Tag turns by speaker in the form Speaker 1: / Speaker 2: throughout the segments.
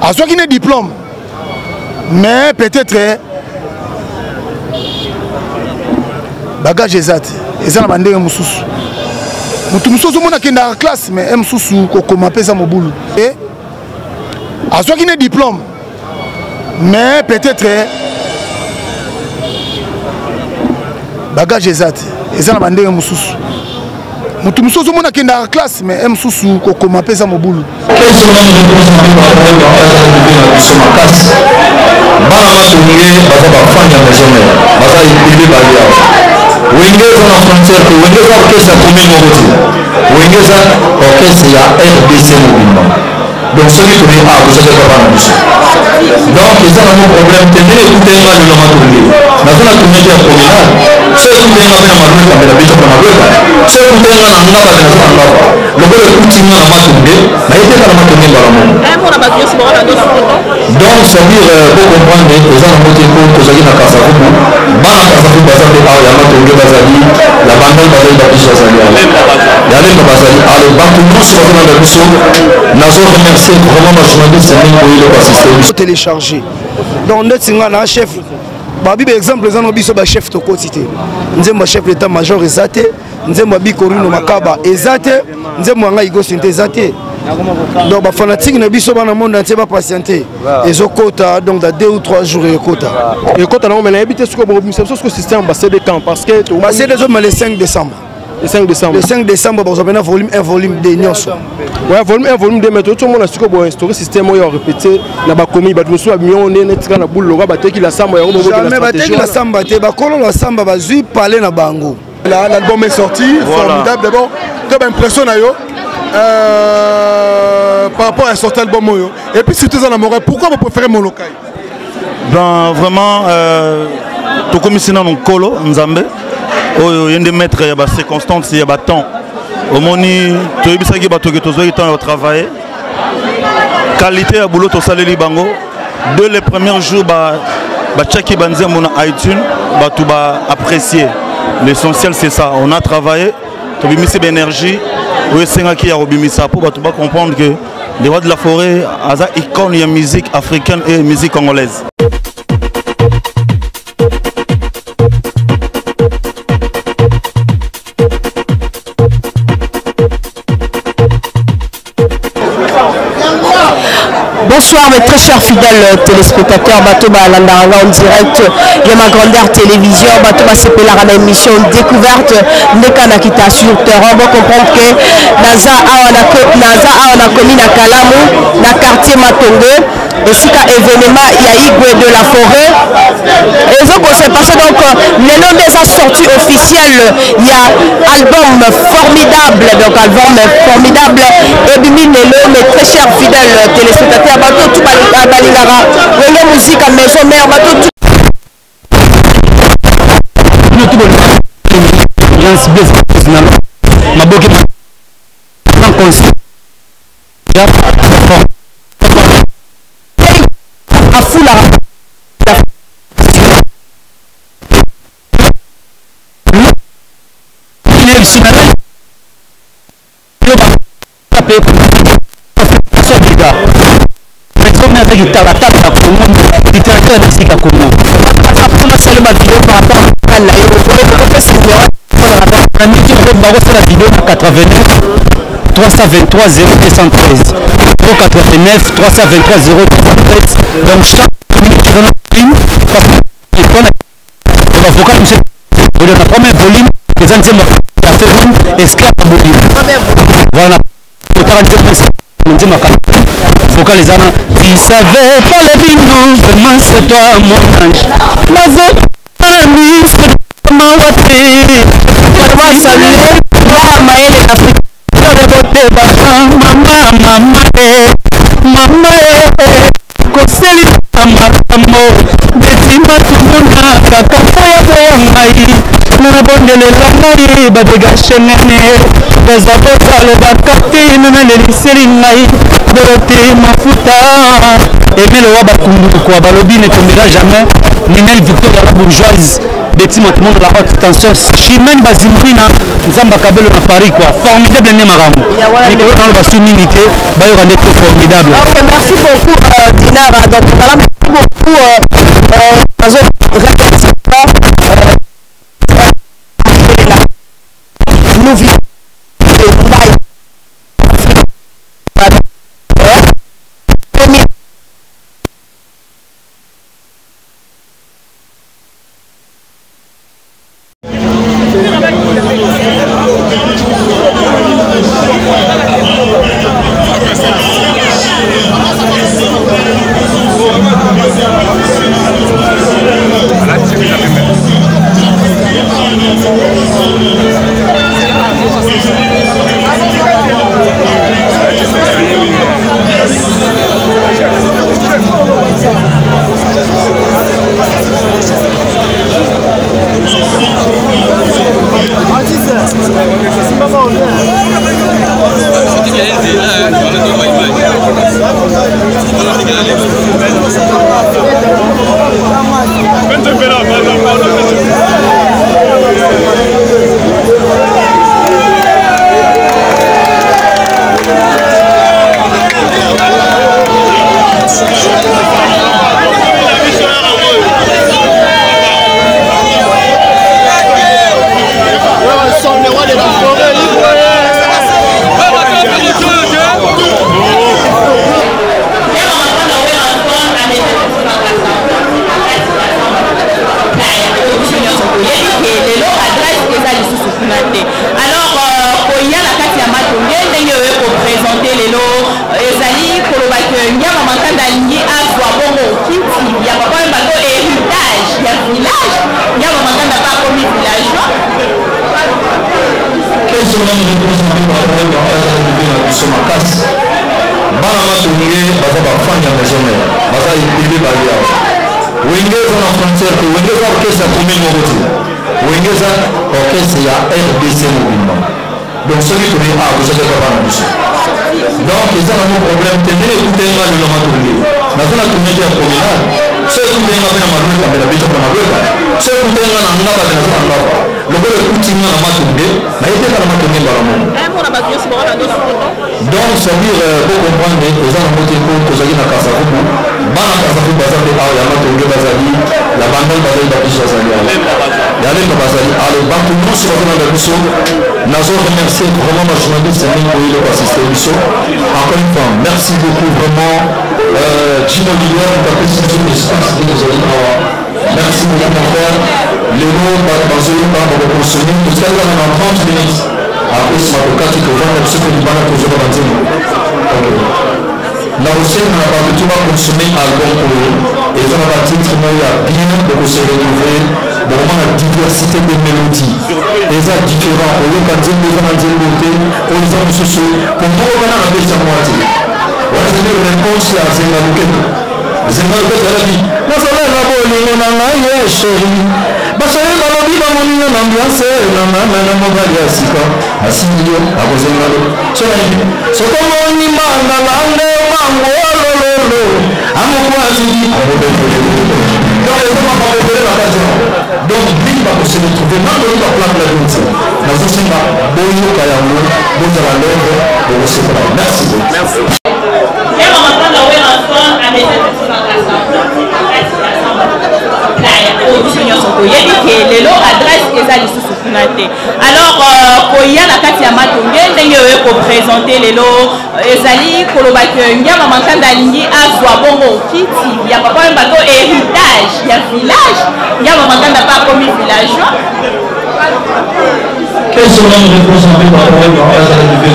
Speaker 1: à ceux qui ont diplôme, mais peut-être bagage exact. Et ça, on a un moussous. Mutu musozo mona qui est dans la classe, mais un moussou comme appelle ça mon boulot. Et à ceux qui ont diplôme, mais peut-être bagage exact. Et ça, on a un moussou. Mutu musozo mona qui est dans la classe, mais un moussou comme appelle ça mon boulot.
Speaker 2: Wengeza na frontière que Wengeza orchestre commune Moboti. Wengeza orchestre ya RDC Mobimba. Donc celui qui est à vous savez pas dans bouche. Donc les gens ont un problème tenez écoutez mal le nom tourné. Na zona communauté communale. Ceux qui ont un mal dans la bicho comme malweka. Ceux qui ont un ngaba dans la ngaba. Le gars écoute na matumbe, na été dans la matumbe dans le monde. Donc ça veut dire pour comprendre les gens ont été pour que ça y na Kasavubu. Bana Kasavubu bazali a ya matumbe bazali, la bande bazali babicho bazali. Ya le bazali ale bantu tous bazali na bicho. Nazo remercier vraiment ma journaliste Mingo pour assister.
Speaker 3: Télécharger. Donc notre un chef. Babi par exemple les gens biso ba chef to quotité. Nzemba chef d'état major ezate, nzemba bi Korino Makaba ezate, nzemba nga Igo Sinte ezate. Donc ba fanatique na biso bana monde entier ba patienter. Ezokota donc dans 2 ou 3 jours ekota.
Speaker 4: Ekota na mais habité ce que bon ce système basé de camp parce que
Speaker 3: basé des hommes le 5 décembre.
Speaker 4: Le 5 décembre.
Speaker 3: Le 5 décembre, vous avez un volume 1, volume 2, Nyonso.
Speaker 4: Oui, volume 1, volume 2, mais tout le monde a su que le système est répété. Il y a commis, il y a millions de gens qui ont battu la samba.
Speaker 3: Jamais battu la samba, il y a la samba, il y a parlé na bango.
Speaker 1: L'album est sorti, formidable. D'abord, comme impression par rapport à sortir l'album. Et puis, si tu es en amoureux, pourquoi vous préférez Molokai?
Speaker 5: Ben, vraiment, tout comme ici dans le colo, Nzambe. Il y a des maîtres, il y a des circonstances, il y a des temps. Au moment où tu as travaillé, qualité à boulot, tu as salé Libango. Dès les premiers jours, tu as iTunes, tu as apprécié. L'essentiel, c'est ça. On a travaillé, tu as mis cette énergie, tu as comprendre que les rois de la forêt, il y a musique africaine et musique congolaise.
Speaker 6: Bonsoir mes très chers fidèles téléspectateurs, Batoba Landaranga en direct de ma grandeur télévision, Batoba s'appelle la émission découverte Nekana Kita sur terrain. On va comprendre que Naza a commis na Kalamu, na quartier Matongo, et si qu'à événement il y a Igwe de la forêt. Et donc on s'est passé donc le nom de sa sortie officielle, il y a album formidable, donc album formidable, et bimi mes très chers fidèles téléspectateurs. Bateau tout balingara, la musique à maison mère, bateau tout.
Speaker 7: la vidéo 89 323 0213 089 323 0213. Donc chaque minute je donne une ligne parce que on va vocal monsieur le premier volume les anciens la seconde esclave volume voilà le 47 vocal les amis tu savais pas le vino vraiment c'est toi mon ange la voix ami c'est comment on va saluer mama ele Afrika bote bana mama koseli amamo betima tumuna kaka ya ngai na bondelela ngai badegashengene bazabotalo bakati na leliseli ngai bote mafuta emelo wa bakundu kwa balobine tombera jamais Ninel Victor la bourgeoise betima tout le monde la haute tension Chimène Bazimbrina Nzamba Kabelo na Paris quoi formidable né maramou et que dans le bassin unité ba y aura des formidable.
Speaker 6: Merci beaucoup d'honneur. Donc voilà, merci beaucoup. Nous vivons
Speaker 2: donc celui qui est à vous savez pas dans donc ils ont un problème tenez écoutez moi le moment tourné maintenant tourner qui est communal c'est écoutez moi bien ma rue la biche pour ma rue c'est écoutez moi na ngaba na ça ngaba le gars écoutez moi na ma tourné mais il était dans ma tourné dans le monde donc ça veut dire pour comprendre les gens ont été pour que ça y est na casa vous bana casa vous bazar de ya ma tourné bazali la bande bazali da biche bazali ya les bazali alors bah tout le monde se retrouve dans le biche nazo remercier vraiment ma journaliste Mimi pour assister au biche encore une fois merci beaucoup vraiment Gino Guillaume pour la précision de l'espace de nos auditeurs. Merci beaucoup mon frère. Léo, Bazou, Pardon, pour consommer. Tout ça, on a 30 minutes. Après, c'est ma coca qui te vend, ce que nous allons toujours dans la recette, on a pas tout à consommer album pour eux. Et on a pas titre, mais il y a bien de se retrouver vraiment la diversité des mélodies. Et ça différent. Au lieu quand ils ont un beauté, au lieu de ce pour nous, on a un peu de moitié. Voilà, c'est une réponse à Zengaluket. Zengaluket a dit « Nous sommes là pour les gens, chérie. Parce que dans le vivant, on est en ambiance, on a un mobile à 6 ans. À 6 millions, à vos Zengaluket. C'est comme on y va, on a l'année, on a l'ololo. À mon point, je dis « donc, les gens vont préparer la case. Donc, vite, va se retrouver. Même dans la plaque de la route. Dans ce sens-là, bonjour, Kayamou, bonjour à l'œuvre, bonjour, merci beaucoup. Merci.
Speaker 8: alors koya na kati ya matonge ndenge oyo kopresente lelo ezali koloba ke nyama makanda alingi azwa bongo kiti ya papa oyo bato héritage ya village nyama makanda pa akomi villageois
Speaker 2: quels sont les représentés par rapport à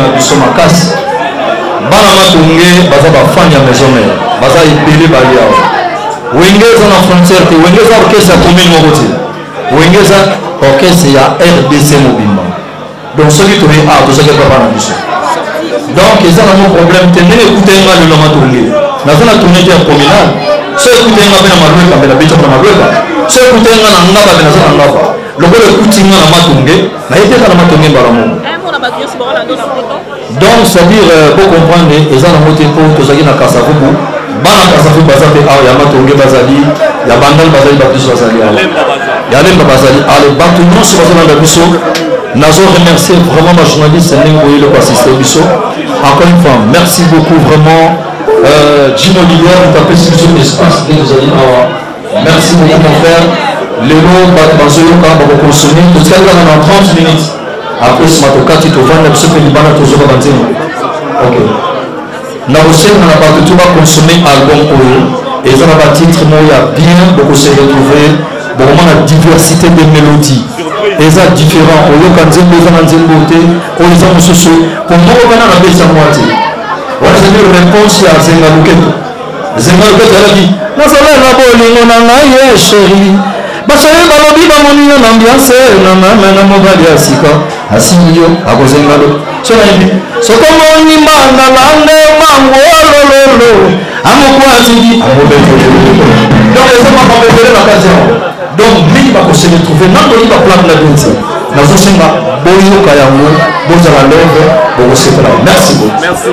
Speaker 2: la biso makasi bana matonge baza bafani ya maison mère baza ebele bali awa wenge eza na frontière te wenge eza orchestre ya commune moko te wenge eza orchestre ya RDC mobimba donc soki toye a tozaki papa na biso donc eza nango problème te ndenge ekutenga lelo matonge naza na tourné te ya communal so ekutenga mpe na malweka mpe na betako na malweka so ekutenga na ngaba mpe naza na ngaba lokola ekutinga na matonge nayeteka na matonge mbala moko donc c'est-à-dire pour comprendre eza nango te mpo tozalaki na kasavubu bana kasavubu baza mpe awa ya matonge bazali ya bandal bazali babiso bazali awa ya lemba bazali ale bato nyonso bazolanda biso nazo remercier vraiment ma journaliste ndenge oyeli koassiste biso encore une fois merci beaucoup vraiment Jim Olivier, vous tapez sur l'espace que vous allez avoir. Merci beaucoup mon frère. Les mots bazoyoka va consommer. Tout ça dans 30 minutes. Après ce matin, quand tu te vends, tu peux libérer toujours à bâtir. Ok. Nous avons pas tout va consommer album pour eux. Et ça va titre, il y a bien beaucoup se retrouver. Vraiment la diversité des mélodies. Et ça différent. Au lieu quand ils ont beauté, on les a en sous. Pour moi, on a la baisse à moitié. On a une réponse à Zengaluketo. Zengaluketo a dit non, ça va la bolingo na ngai chérie. Basale balobi ba monina na ambiance na mama na mobali asika. Asinyo akozengalo. So na ibi. So komo ni manga lande mango lololo. Amokwati di amobelo. Donc les hommes vont préférer la occasion. Donc lui va se retrouver dans le livre plan de la vie. Nous sommes boyo kayango, boza la lèvre, bozo separa. Merci beaucoup. Merci.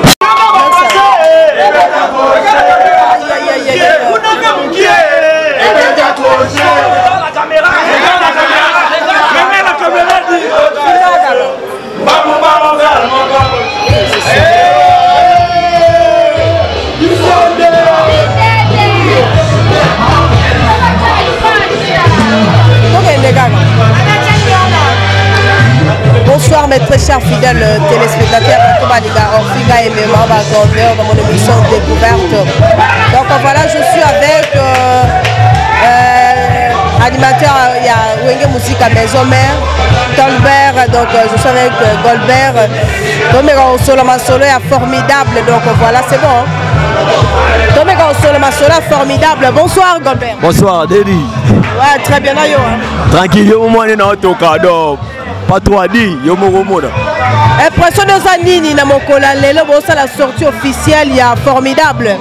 Speaker 6: Bonsoir mes très chers fidèles téléspectateurs, Orfiga et Mémoire Grandeur dans mon émission Découverte. Donc voilà, je suis avec animateur, il y a Wenge Musique à Maison Mère, Goldberg, donc je suis avec Goldberg. Tomega Solo Masolo est formidable, donc voilà, c'est bon. Tomega Solo Masolo est formidable. Bonsoir Goldberg.
Speaker 9: Bonsoir Dédi.
Speaker 6: Ouais, très bien, yo.
Speaker 9: Tranquille, yo moi on est dans ton cadeau. Pas toi dit, yo mo.
Speaker 6: Impression de Zanini na mokola lelo bon ça la sortie officielle il y a formidable.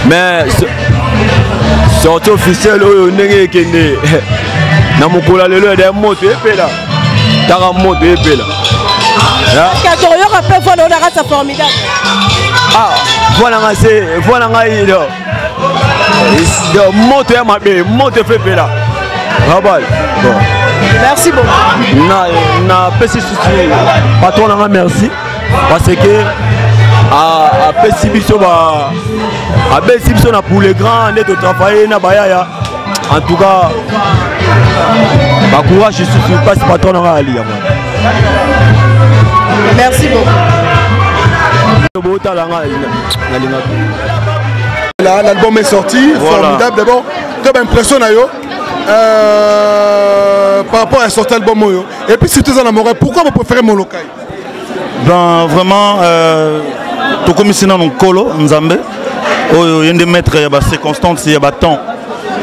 Speaker 9: Mais sortie officielle oyo ndenge kende. Na mokola lelo de moto epela. Tara moto epela.
Speaker 6: Ka to yo ka pe voilà on a ça formidable.
Speaker 9: Ah, voilà nga ido. De moto ya mabe, moto fepela. Rabal. Bon.
Speaker 6: Merci beaucoup.
Speaker 9: Na PC soutien patron na merci parce que a PC biso ba a PC biso na pour les grands de travailler na bayaya en tout cas ba courage je passe patron na ali.
Speaker 6: Merci beaucoup.
Speaker 1: L'album est sorti, voilà. Formidable d'abord. Très bonne impression par rapport à sortir l'album. Et puis surtout en amoureux, pourquoi vous préférez Molokai?
Speaker 5: Ben vraiment, tout comme ici dans le colo, Nzambe, il y a des maîtres, il y a des circonstances, il y a des temps.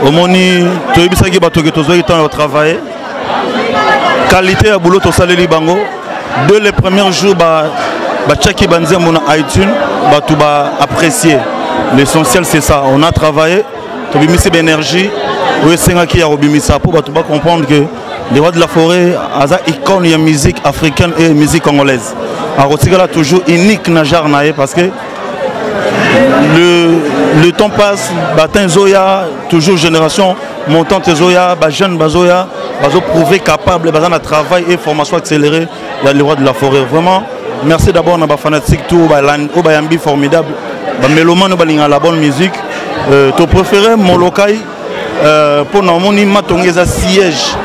Speaker 5: Au moment où tu as travaillé, qualité à boulot, tu as les bango. Dès les premiers jours, tu as iTunes, tu as apprécié. L'essentiel c'est ça, on a travaillé, tu as mis cette énergie. Oui, c'est qui a obimisa pour comprendre que les rois de la forêt, c'est icône de musique africaine et musique congolaise. Alors, c'est toujours unique parce que le temps passe, Zoya, toujours génération montante Zoya, jeune Zoya, prouver capable, de travail et formation accélérée, il y a les rois de la forêt. Vraiment, merci d'abord à fanatique tout, au formidable, mélomane, la bonne musique. Tu préfères mon local? Pour nous, matongeza siège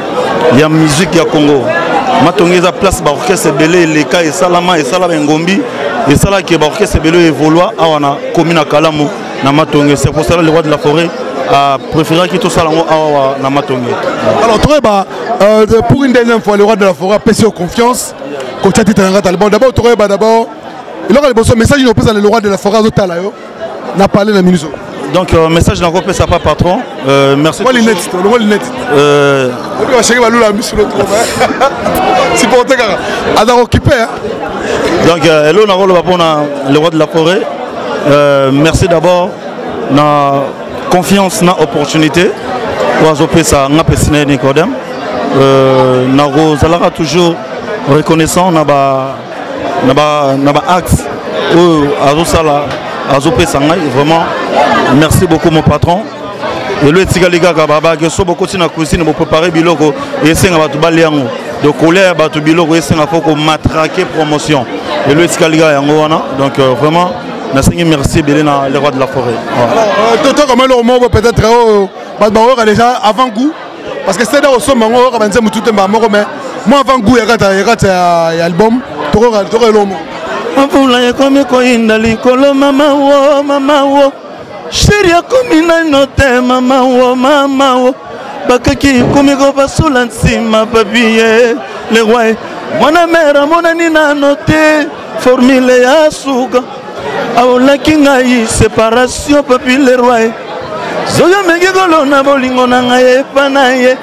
Speaker 5: il y a musique ya Congo matongeza place ba orchestre belé les cas et salama et salama ngombi et sala qui ba orchestre belé évolua awana commune Kalamu na matongé c'est pour ça le roi de la forêt a préféré que tout ça na matongé.
Speaker 1: Alors pour une deuxième fois le roi de la forêt a payé confiance quand tu as dit d'abord d'abord il aura le bon message il opose le roi de la forêt n'a parlé la minute.
Speaker 5: Donc, message d'un groupe ça pas patron. Merci. Donc, hello, le roi de la forêt. Merci d'abord. Na confiance, na opportunité. Ça, na pesine Nicodème. Na Rosalara toujours reconnaissant na axe. Azosala. Vraiment, merci beaucoup mon patron. Et le Tigaliga Gababa, qui sont beaucoup de cuisine pour préparer Biloko et c'est un baliango. De colère, batu Biloko et c'est un faut matraquer promotion. Et le Tigaliga Yangoana. Donc vraiment, merci bien les rois de la forêt.
Speaker 1: Alors, toi comment le mot peut-être déjà avant goût parce que c'est là au sommet on va dire tout un bamoro mais moi avant goût il y a album toi l'homme
Speaker 5: mvula comme koinda likolo mama wo sheria komina note mama wo bakaki komiko basula nsima papier le roi mwana mera mona nina note formule ya suka aolaki ngai séparation papi le roi zoyo mengikolo na bolingo na ngai epana ye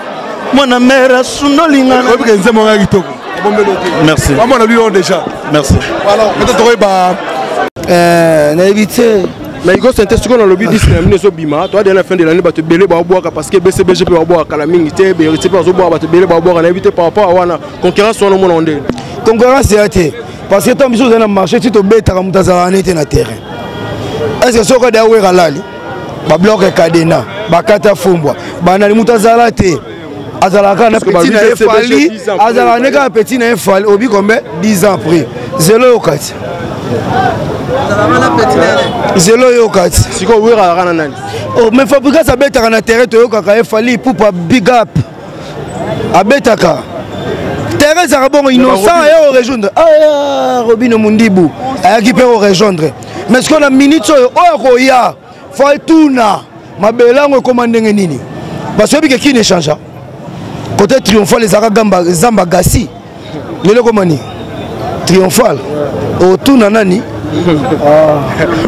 Speaker 5: mwana mera sunolingana
Speaker 1: obikenze monga kitoko.
Speaker 5: Merci.
Speaker 1: On a lu déjà.
Speaker 5: Merci.
Speaker 1: Alors, peut-être
Speaker 3: évité.
Speaker 4: Mais il y a un lobby discriminé sur Bima. Toi, à la fin de l'année, tu belé boire parce que BCBG peut boire à la mingité, BRT peut boire, tu belé boire à éviter par rapport à la concurrence sur le monde.
Speaker 3: Concurrence, c'est parce que tu as un marché, tu te bêtes à Moutazarane sur le terrain. Est-ce que ce que tu as dit, tu as bloqué Kadena, tu as Fumba, tu as Moutazarate. Azalaka na petit na efali azalaka neka petit na efali obi combien 10 ans après zéro yokati zéro yokati
Speaker 4: siko wera kana nani
Speaker 3: oh mais fabrika ça betaka na terrain to yokaka efali pour pas big up abetaka terrain ça bon innocent et au rejoindre ah Robino Mundibu ayaki pe au rejoindre mais ce qu'on a minute o ko ya faut tourna mabelango komandenge nini parce que qui ne change côté triomphal les Aragamba Zamba Gassi le komani triomphal autour nanani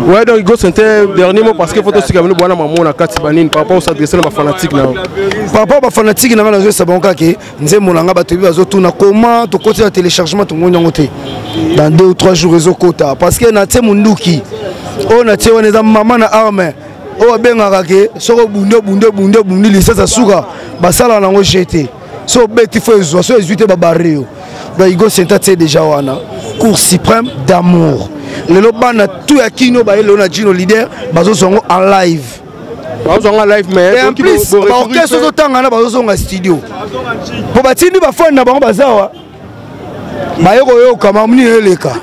Speaker 4: ouais donc go c'était dernier mot parce que faut aussi kamino bwana maman na kati banine par rapport aux s'adresser les fanatiques là
Speaker 3: par rapport aux fanatiques na zo sabonka ke nzembo nanga batobi bazo tuna comment to côté de téléchargement to ngonyo te dans 2 ou 3 jours réseau kota parce que na temunduki on a tché on est maman na arme o bengaka ke soko bunde lisasa suka basala nango jeté so beti fo zo so ezute babareo ba igo sentate déjà wana cours suprême d'amour le lobana tout ya kino ba le na Gino leader bazo songo en live mais en plus ba orchestre zo tanga na bazo songa studio po batindi ba fond na bango bazawa ba yoko yo kama muni eleka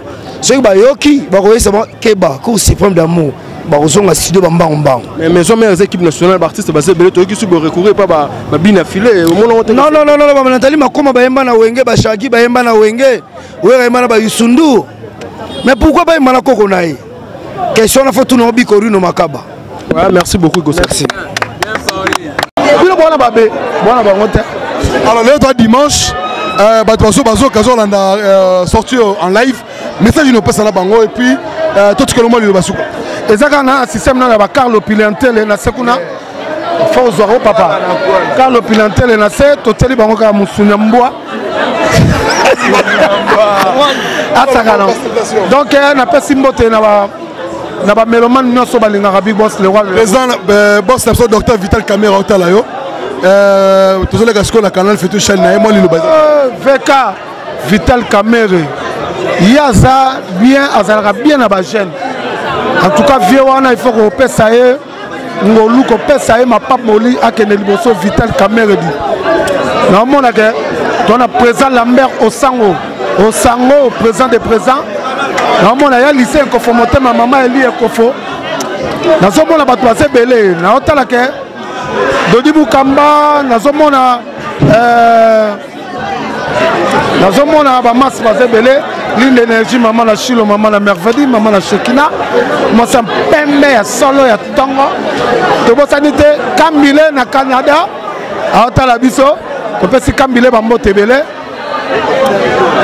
Speaker 3: so ba yoki ba ko yesa keba cours suprême d'amour bazonga studio bambang
Speaker 4: mais maison mères équipe nationale d'artistes basé belé to qui sous recourir pas ba bina filé
Speaker 3: non ba Nathalie makoma ba yemba na wenge ba shagi ba yemba na wenge wera yemba na ba yusundu mais pourquoi ba yemba na koko nae question na faut tout no bikoru no makaba
Speaker 4: ouais merci beaucoup Gossé
Speaker 3: merci
Speaker 1: oui bona babé bona ba ngote alors le dimanche bazo kazo landa sorti en live message no pesa na bango et puis tout ce que le monde le basuka ezaka na système na ba Carlo Pilantel na sekuna faut zoro papa Carlo Pilantel na se toteli bango ka musunya mbwa atakana donc na pesi mbote na ba meloman nyoso balinga big boss le roi président boss na docteur Vital Camera otala yo tozole ka skola canal fetu chaîne na moi lilo baza VK Vital Camera yaza bien azalaka bien na ba jeune. En tout cas, vieux wana il faut qu'on paie ça et ngolu qu'on paie ça et ma pape moli a qu'un éliboso Vital Camera dit. Non mon agé, on a présent Lambert au sango présent des présents. Non mon agé lycée conformité ma maman elle est confo. Dans ce monde a battu belé. Na otala ke Dodi Bukamba, na ce monde dans ce monde a ba masse basé belé. L'une d'énergie, maman la chilo, maman la merveille, maman la chekina. Moi, ça me permet à solo et à tongo. De votre sanité, Kambile na Canada. À Otalabiso. Je peux si Kambile va monter belé.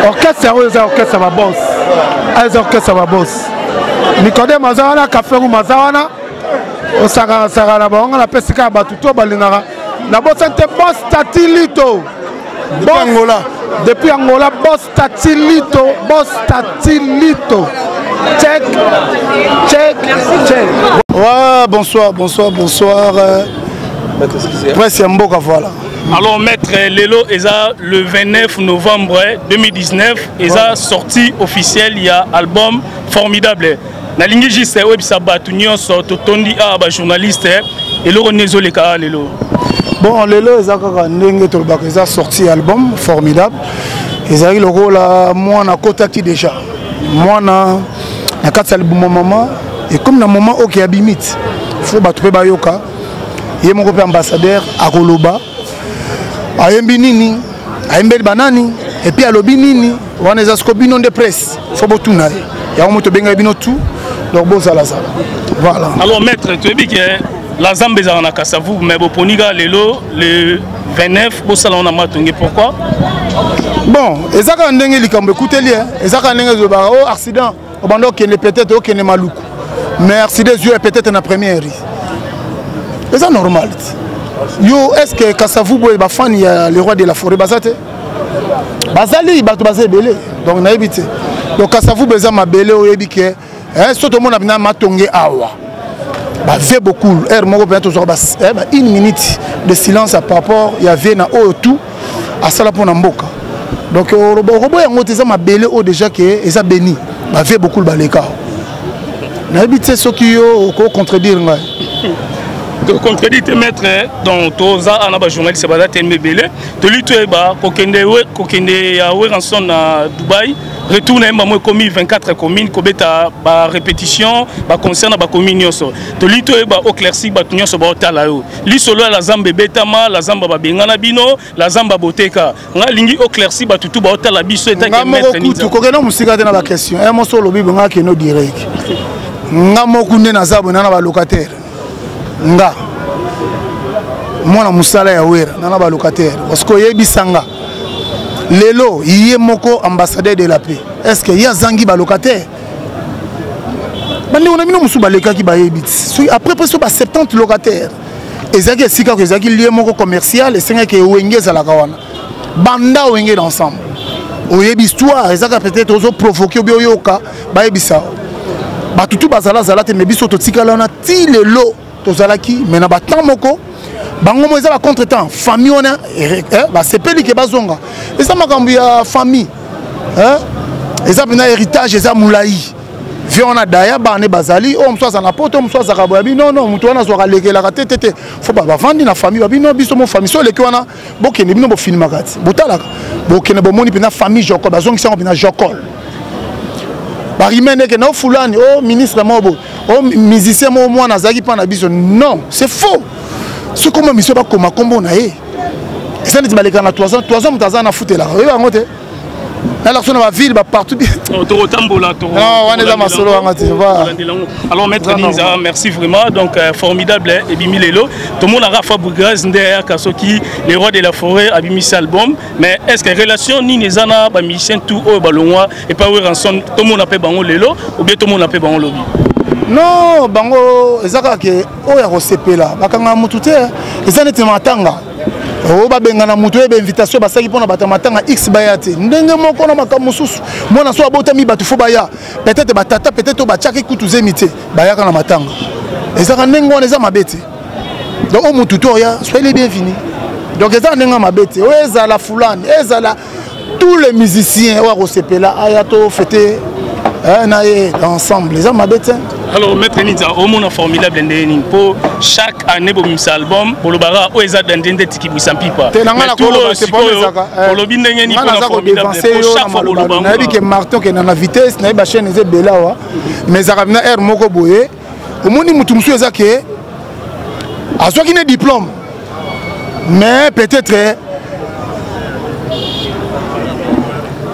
Speaker 1: Orchestre, orchestre, va boss. Les orchestres, va boss. Nicodé Mazawana, Café ou Mazawana. Osaka, Sarah, on a pesé à Batuto, Balinara. La boss, c'était boss Tatilito. Depuis Angola, boss Tatilito. Check. Ouais, bonsoir. Presque un beau voilà.
Speaker 10: Alors, maître Lelo, le 29 novembre 2019, il a sorti officiel, il y a un album formidable. Na lingi juste web sabatunion sorto tondi a journaliste et le renezo le ka Lelo.
Speaker 1: Bon, Lelo ils ont sorti un album formidable. Ils ont eu le rôle moi na kota qui déjà. Moi na 4 albums maman et comme dans le moment où il y a bimite il faut battre bayoka il y a mon ambassadeur à Koloba à Mbinini à Mbel Banani et puis à Lobinini on est à Scobino de presse faut tout naï il y a un moto benga bino tout donc bon ça voilà
Speaker 10: alors maître tu es dit que la Zambie est en Kassavou mais bon poniga lelo le 29 au salon na matonge pourquoi
Speaker 1: bon ezaka ndenge likambo écoutez-li ezaka ndenge zo ba oh accident au bando qui ne peut-être aucun maluku mais accident est peut-être na première c'est ça normal yo est-ce que Kassavou boy ba fan ya le roi de la forêt basate bazali bato bazé belé donc na ebité donc Kassavou beza mabele o yebike surtout mon abina matonge awa bah fait beaucoup air moko peut toujours une minute de silence par rapport il y avait na o tout à ça pour na mboka donc robo yango teza mabele o déjà que eza béni bah fait beaucoup le baleka na ebité ce qui yo ko contredire ngai
Speaker 10: de contredire maître dans toza ana ba journaliste ba tellement belé to lito ba kokende ya Weranson na Dubaï retourne moi commis 24 communes kobeta ba répétition ba concerne ba commune nyonso to lito ba oclairci ba nyonso ba otala yo li solo la zamba betama la zamba ba bengana bino la zamba boteka nga lingi oclairci ba tutu ba otala biso eta ke maître ni
Speaker 1: to kokena musika te na ba question e mo solo bibo nga ke no direct nga mo kunde na zabo na ba locataire nga mwana musala ya wera na ba locataire parce que yebisanga lelo yé moko ambassadeur de la paix est-ce que ya zangi ba locataire bandi on a mino musu ba leka ki ba yebit après presque ba 70 locataires ezaki sika ko ezaki lié moko commercial et senga ke wengeza la kawana banda wenge ensemble oyebi histoire ezaka peut-être ozo provoquer bio yoka ba yebisa ba tutu bazala zala te me biso to tikala na ti lelo to zalaki mais na ba temps moko bango mo ezala contre-temps famille on a ba sepeli ke bazonga eza makambo ya famille eza bina héritage eza mulai viens on a daya bane bazali o msoza na poto msoza ka boyabi non mutu wana zo ka lekela ka tete faut ba vandi na famille ba bino biso mo famille so leki wana bokene bino bo filma kati botalaka bokene bo moni bina famille joko bazongi sango bina jokol ba rimene ke no fulani o ministre mobo o musicien mo mwana zaki pa na biso non c'est faux. Ce qu'on m'a mis sur comme combo naé. Et ça n'est pas les gars na 3 ans mutaza na fouté là. Oui bangote. Là la zone va ville partout.
Speaker 10: Toro tambola toro.
Speaker 1: Non, on est dans ma solo ngati va.
Speaker 10: Alors maître Ninza, merci vraiment donc formidable et bimi lelo. Tout le monde a Rafa Bougaz derrière Kasoki, les rois de la forêt a bimi cet album, mais est-ce que relation ni nezana ba mission tout au balonwa et pas Weranson tout le monde appelle bango lelo ou bien tout le monde appelle bango lobby.
Speaker 1: Non, bango ezaka ke oya kosepela bakanga mutu te eza nete matanga o babengana mutu ebe invitation basaki pona bata matanga x bayate ndenge moko na makambo mususu mona so abotami batu fo baya peut-être batata peut-être ba tchaki kutu zemite bayaka na matanga ezaka ndenge wana eza mabete donc o mutu to ya soyez les bienvenus donc eza ndenge mabete o ezala fulani ezala tous les musiciens oya kosepela ayato fêter ensemble les hommes m'habitent.
Speaker 10: Alors maître Ninza au monde formidable ndeni pour chaque année pour mis album pour le bara o eza ndende tiki busampi pas
Speaker 1: tenanga ko c'est pas ça
Speaker 10: pour le bindenge ni pour formidable pour chaque fois pour le bara
Speaker 1: na bi ke marteau ke na vitesse na ba chaîne eze belawa mais zakabina air moko boye au monde mutu musu eza ke a soit qui ne diplôme mais peut-être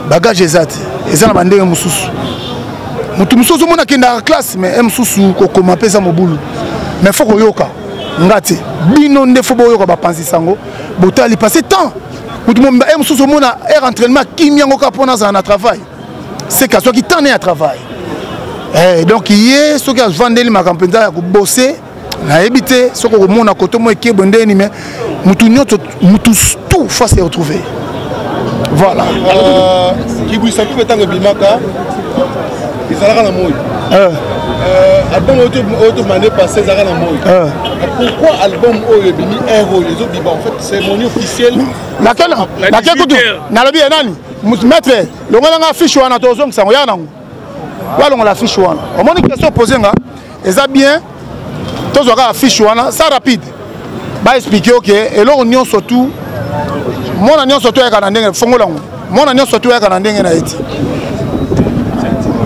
Speaker 1: bagage ezati eza na bandenge mususu mutu mususu mona kenda classe mais mususu ko koma pesa mobulu mais faut koyoka ngati bino nde faut boyoka ba penser sango botali passer temps mutu mo mususu mona er entraînement kimyango ka pona za na travail c'est qu'à soit qui t'en est à travail donc hier ce qui a vendé ma campagne ya ko bosser na éviter ce ko mona koto mo ekebo ndeni mais mutu nyoto mutu tout faut se retrouver voilà
Speaker 11: qui vous savez peut-être bimaka Zara na moy. Album auto mané passé Zara na moy. Pourquoi album oyo bini héros les autres en fait c'est mon officiel.
Speaker 1: Laquelle kutu na lobi nani maître le ngana affiche wana tozong sango ya nango. Wala ngala affiche wana. Au moins question posée nga eza bien tozoka affiche wana ça rapide. Ba expliquer OK et là on y surtout mon agnon surtout ya kana ndenge fongola ngo. Mon agnon surtout ya kana ndenge na eti.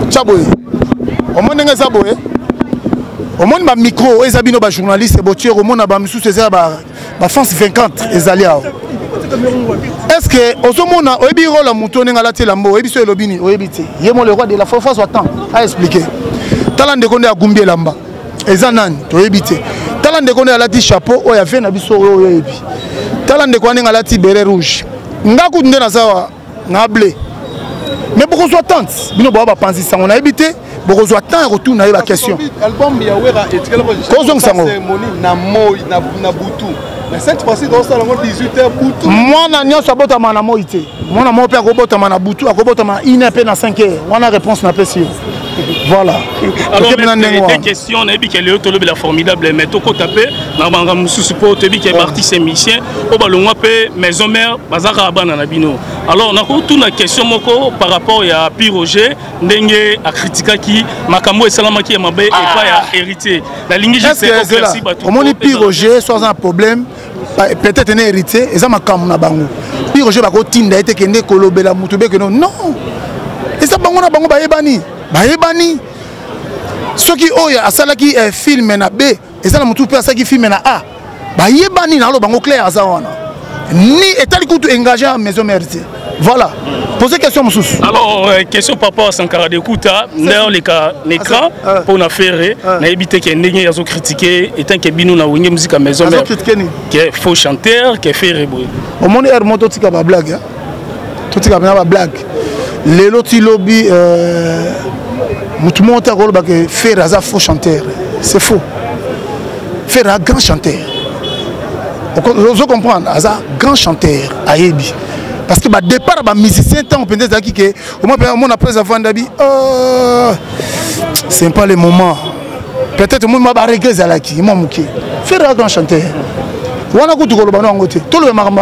Speaker 1: Chaboye. Au moins ndenge saboye. au monde ba micro eza bino ba journaliste botier au monde ba misusu eza ba France 50 ezali awo. Est-ce que ozomona oyebi rôle muto nenga la telambo oyebi so elobini oyebi te yemo le roi de la force attend à expliquer talande konde agumbi elamba eza nani toyebi te talande konde alati chapeau oyo ave na biso oyebi talande konde nenga alati béret rouge ngaku nde na sawa na blé mais beaucoup soit tante bino ba panzi sango na ebité beaucoup soit temps retour na ba question
Speaker 11: album ya wera etikala
Speaker 1: ko sango
Speaker 11: na moi na butu mais cette fois-ci dans ça 18h butu
Speaker 1: moi na nyo sabota mana moi te moi na mo pe akobota mana butu akobota mana ina pe na 5h on a réponse na pe sur voilà.
Speaker 10: Alors, des questions, on a dit qu'elle est la formidable, mais tout tapé, on a support, on a dit qu'elle est partie ses missions, on a dit maison mère, bazar Nabino. Alors, on a toute une question par rapport à Pierre Roger, Ndenge a critiqué qui, Makambo et Salamaki et Mabé et pas hérité. La ligne
Speaker 1: c'est au moins Pierre Roger, soit un problème, peut-être un hérité, et ça m'a comme na bango. Pierre Roger va continuer à être qu'un écolobé Moutube que non, et ça bango na bango ba ebani. Baebani soki oya asalaki film na B ezala mutu pe asaki film na A bayebani na lo bango clair azawana ni etali kutu engagé à maison mère. Voilà. Posez question monsieur.
Speaker 10: Alors question par rapport à Sankara de Kouta dans l'écran pour na faire na éviter que ndenge yazo critiquer étant que bino na winge musique à maison mère qui est faux chanteur qui fait reboué
Speaker 1: au monde er moto tika ba blague tout tika ba blague les lotis lobby tout le monde a dit que faire un faux chanteur. C'est faux. Faire un grand chanteur. Vous comprenez, un grand chanteur à Yebi. Parce que le départ des musiciens, on peut dire que on a pris avant d'abi. C'est pas le moment. Peut-être moi je vais regretter ça là qui moi mouké. Faire un grand chanteur. On a goûté le ballon en côté. Tout le monde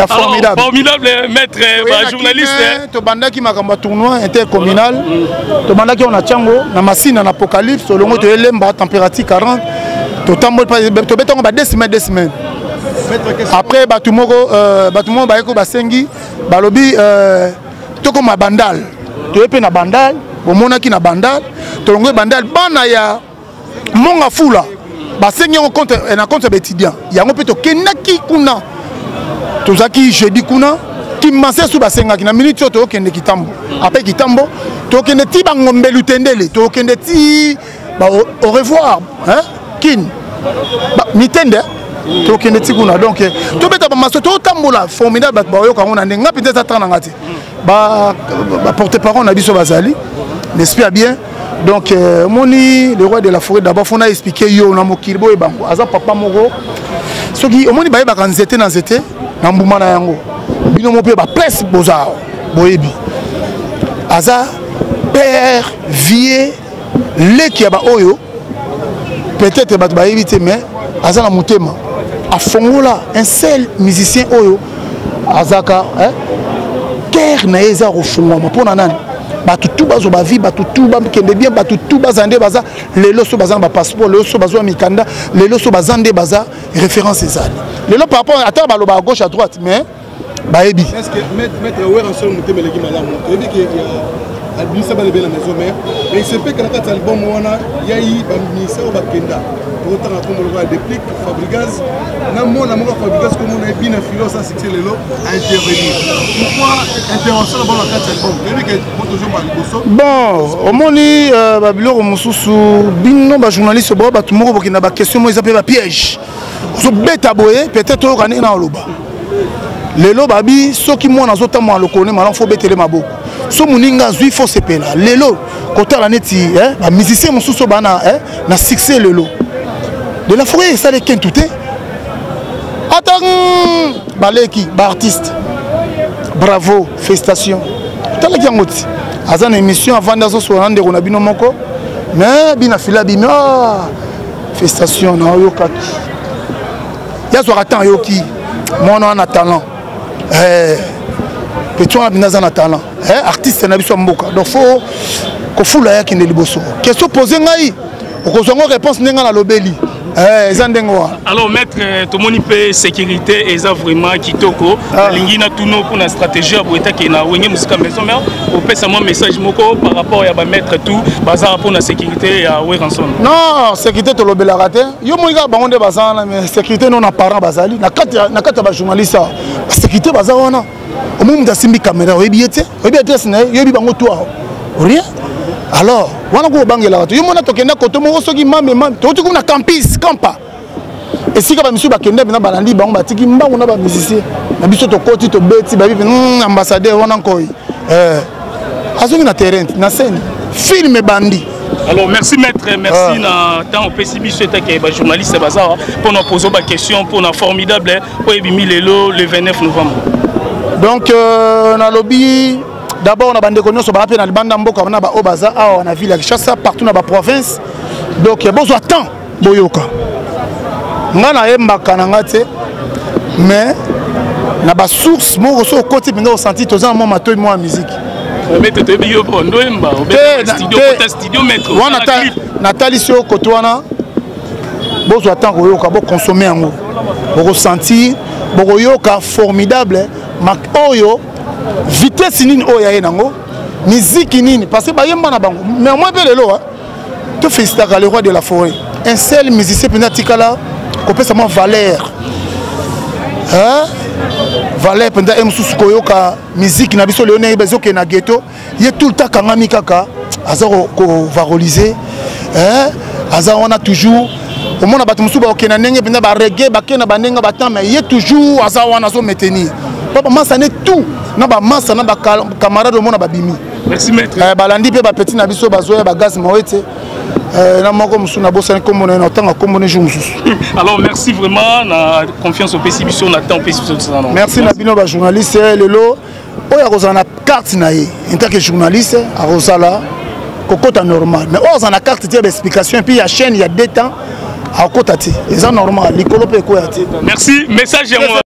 Speaker 1: a formidable.
Speaker 10: Formidable maître journaliste.
Speaker 1: To banda qui m'a combattu tournoi intercommunal. To banda qui on a Tchango, na machine en apocalypse, le monde de l'emba température 40. To tambo to beton ba 2 semaines. Après batumoko batumo ba eko basengi balobi to comme bandal. To epe na bandal, bo mona ki na bandal, to longo bandal bana ya monga fula. Basengi on compte na compte étudiant. Yango pe to kenaki kuna. Tozaki jeudi kuna qui masse sous basenga qui na minute to okende kitambo après kitambo to okende ti bangombe lutendele to okende ti ba au revoir hein kin ba mitende to okende ti kuna donc to beta ba maso to tambola formidable ba yo kango na ndenga peut-être attendre ngati ba porte-parole na biso bazali n'espère bien donc moni le roi de la forêt d'abord faut na expliquer yo na mokilbo e bango aza papa moko soki omoni ba yeba kanzete na nzete na mbuma na yango bino mo pe ba presse bozao boyebi aza père vieux leki ba oyo peut-être ba ba éviter mais aza na mutema a fongola un seul musicien oyo azaka terre na eza rofunga mpona nani batutu bazo ba vie batutu ba kende bien batutu bazande baza lelo so bazanga ba passeport lelo so bazwa mikanda lelo so bazande baza référence ezali lelo par rapport à ba loba à gauche à droite mais baebi
Speaker 11: est-ce que mettre ouais en seul muté meleki malamu to ebi que Albisa ba lebela maison mère mais il se fait que la album wana yayi ba ministère ba kenda pour autant comme le déclic Fabregas na mona mo Fabregas comme on a bien influence ça c'est lelo intervenir pourquoi intervention dans la carte album ebi que toujours ba liboso
Speaker 1: bon au moni ba biloko mususu bino ba journaliste ba tout moko bokina ba question mo ezapé ba piège so beta boye peut-être o kana na loba lelo babi soki mona zota mo alokone malon faut betele maboko so muninga zui faut sepela lelo kota la neti ba musicien mususu bana na succès lelo de la forêt ça les kentuté attends baleki ba artiste bravo félicitations tala ki ngoti azana émission avant d'azo so rande ko na bino moko mais bina fila bino félicitations na yokaki ya so attend yoki mon on a talent petit on a bien un talent artiste na biso mboka donc faut ko fula ya kinde liboso question poser ngai okozongo réponse ndenge na lobeli eza ndenge wana.
Speaker 10: Alors maître tomoni mpe sécurité eza vraiment kitoko lingi na tuno pour na stratégie ya boeta ke na wenge musika maison mais opesa moi message moko par rapport ya ba maître tout bazara pour na sécurité ya Weranson.
Speaker 1: Non sécurité to lobelaka te yo moika bango nde bazana mais sécurité non na parent bazali na kati ba journaliste sécurité bazara wana au moment d'asimbi caméra oyebi te sina yobi bango toi rien. Alors wana ko bangela to yo mona to kenda koto moko soki mame to tu kuna campus campa esika ba misu ba kenda bina balandi bango batiki mbango na ba musicien na biso to koti to beti ba bibi ambassadeur wana nkoi azongi na terrain na scène film bandi.
Speaker 10: Alors merci maître, merci na temps au PCB souhaite que les journalistes bazar pour nous poser des questions pour nous formidable pour ebimi lelo le 29 novembre.
Speaker 1: Donc na lobby d'abord on a bandé connaissance sur la bande mboka na ba obaza a na ville Kinshasa partout na ba province. Donc besoin temps boyoka. Ngana yemba kananga te mais na ba source mo so côté pinga senti tous un moment to moi musique.
Speaker 10: Mettre te bio pour ndoemba studio mettre
Speaker 1: Nathalie sio kotwana besoin temps koyoka bo consommer yango bo ressentir bo yoka formidable mak oyo vitesse nini oya yenango musique nini parce que bayemba na bango mais moi pe lelo to féliciter le roi de la forêt un seul musicien penatikala ko pesa mo valeur valeur penda emsusu koyoka musique na biso leone bezo ke na ghetto ye tout le temps kangami kaka azaro ko valoriser azaro on a toujours au monde bato musuba okena ndenge penda ba reggae bakena banenga batam mais ye toujours azaro wana so maintenir papa massa ne tout na ba massa na ba camarade au monde babimi.
Speaker 10: Merci maître.
Speaker 1: Balandi pe ba petit na biso bazoya ba gaz moete na moko musuna bosa comme on est autant comme on est jour mususu.
Speaker 10: Alors merci vraiment na confiance au PCB sur na temps PCB ça non.
Speaker 1: Merci na bino ba journaliste lelo oya kozana carte na ye en tant que journaliste a rosala kokota normal mais oza na carte de explication et puis ya chaîne il y a 2 temps à kokota ti c'est normal likolo pe ko ya ti.
Speaker 10: Merci message